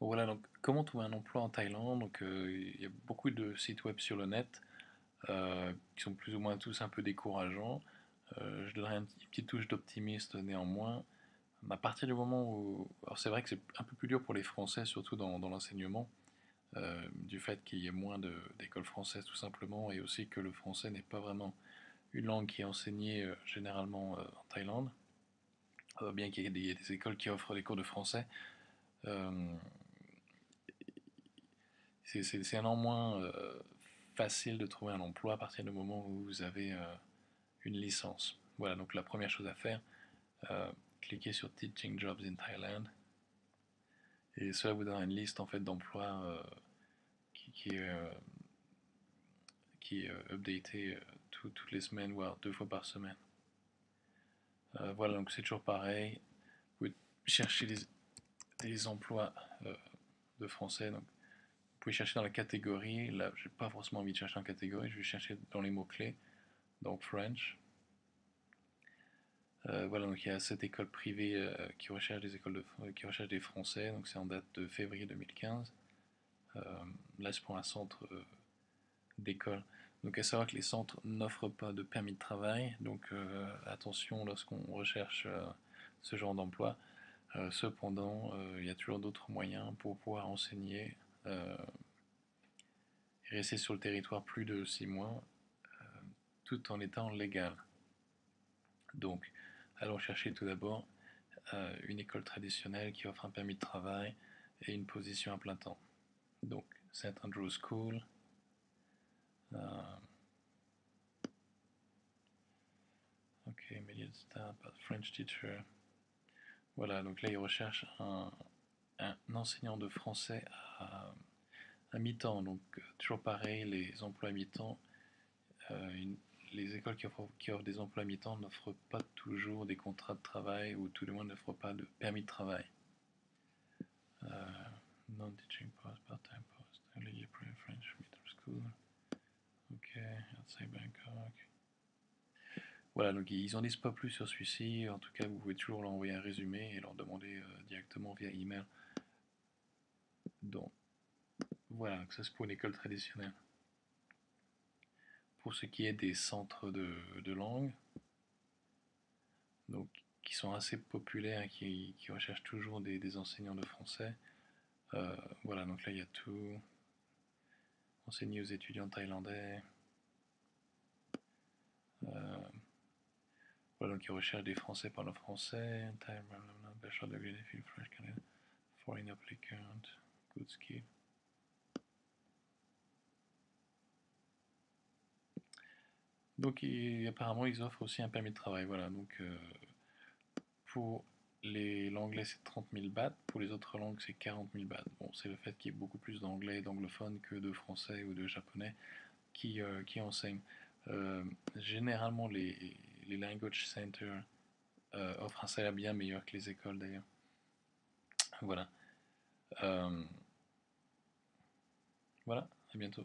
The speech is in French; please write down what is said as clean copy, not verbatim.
Voilà, donc comment trouver un emploi en Thaïlande? Donc il y a beaucoup de sites web sur le net qui sont plus ou moins tous un peu décourageants. Je donnerais une petite touche d'optimiste néanmoins. À partir du moment où... Alors c'est vrai que c'est un peu plus dur pour les Français, surtout dans l'enseignement, du fait qu'il y ait moins d'écoles françaises tout simplement, et aussi que le français n'est pas vraiment une langue qui est enseignée généralement en Thaïlande, bien qu'il y ait des écoles qui offrent des cours de français. Euh, c'est un an moins facile de trouver un emploi à partir du moment où vous avez une licence. Voilà, donc la première chose à faire, euh, cliquez sur Teaching Jobs in Thailand et cela vous donnera une liste en fait d'emplois qui, qui est, euh, qui est updatée toutes les semaines, voire 2 fois par semaine. Voilà, donc c'est toujours pareil. Vous pouvez chercher des emplois de français. Donc, vous pouvez chercher dans la catégorie. Là, j'ai pas forcément envie de chercher en catégorie. Je vais chercher dans les mots-clés. Donc French. Voilà, donc il y a cette école privée qui recherche qui recherche des Français. Donc c'est en date de février 2015. Euh, Là, c'est pour un centre d'école. Donc à savoir que les centres n'offrent pas de permis de travail. Donc attention lorsqu'on recherche ce genre d'emploi. Cependant, il y a toujours d'autres moyens pour pouvoir enseigner euh, et rester sur le territoire plus de 6 mois tout en étant légal. Donc, allons chercher tout d'abord une école traditionnelle qui offre un permis de travail et une position à plein temps. Donc, St. Andrew School, euh, ok, immediate start, French teacher. Voilà, donc là, ils recherchent un enseignant de français à mi-temps. Donc, toujours pareil, les emplois à mi-temps, une, les écoles qui offrent des emplois à mi-temps n'offrent pas toujours des contrats de travail ou tout le monde n'offrent pas de permis de travail. Non-teaching post, part-time post, only French middle school. Ok, outside Bangkok. Voilà, donc ils en disent pas plus sur celui-ci. En tout cas, vous pouvez toujours leur envoyer un résumé et leur demander directement via email. Donc voilà, ça c'est pour une école traditionnelle. Pour ce qui est des centres de langue, donc qui sont assez populaires et qui recherchent toujours des enseignants de français. Voilà, donc là il y a tout. Enseigner aux étudiants thaïlandais. Euh, voilà, donc ils recherchent des Français parlant français. Bachelor degree in field French Canadian. Foreign applicant. Good skill. Donc apparemment ils offrent aussi un permis de travail. Voilà, donc pour l'anglais c'est 30 000 bahts, pour les autres langues c'est 40 000 bahts. Bon, c'est le fait qu'il y ait beaucoup plus d'anglais et d'anglophones que de français ou de japonais qui enseignent. Généralement les language centers offrent un salaire bien meilleur que les écoles d'ailleurs. Voilà. Euh, voilà, à bientôt.